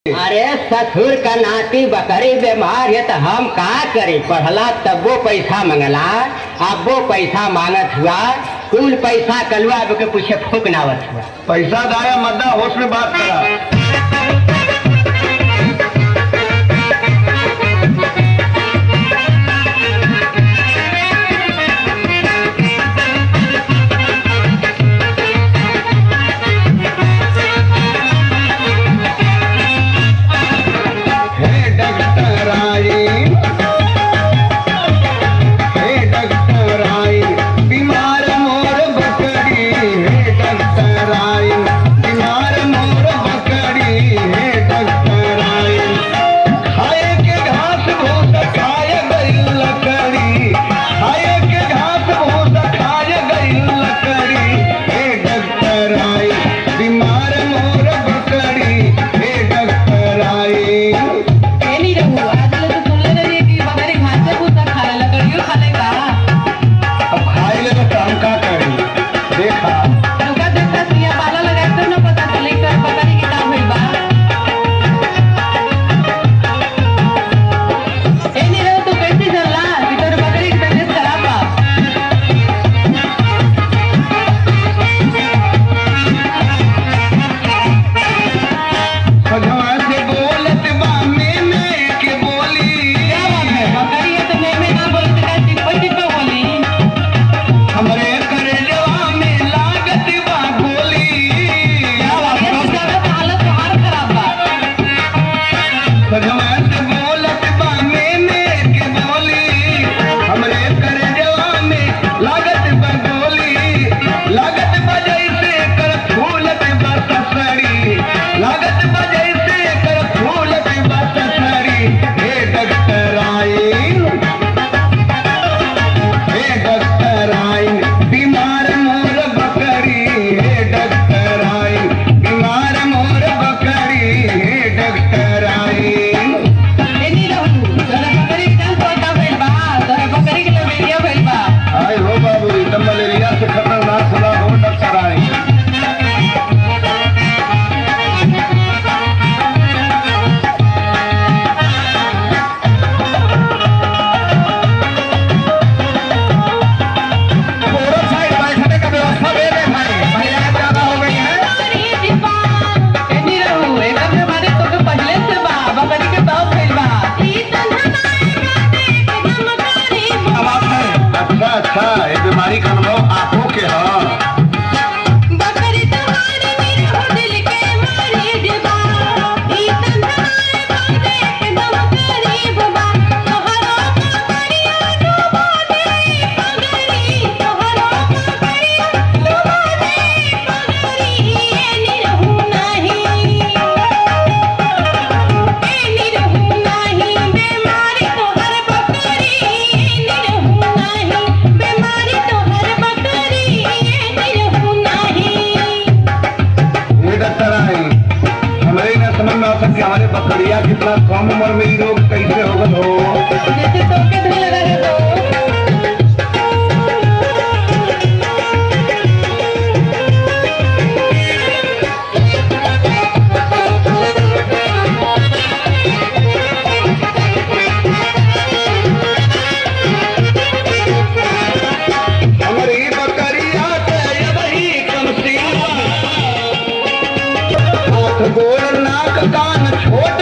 अरे ससुर का नाती बकरी बीमार है तो हम का करी। पढ़ला तब वो पैसा मंगला, अब वो पैसा मांगत हुआ, कुल पैसा कलुआ के पूछे फूक नावत हुआ। पैसा दाया मद्दा होश में बात करा। बीमारी का अनुभव आंखों के हमारे बकरिया कितना कम उम्र में रोग कैसे होगा जैसे तो के धुएं लगा है तो हमारी बकरिया के वही कम सी हाथ गोड़ नाक कान छोट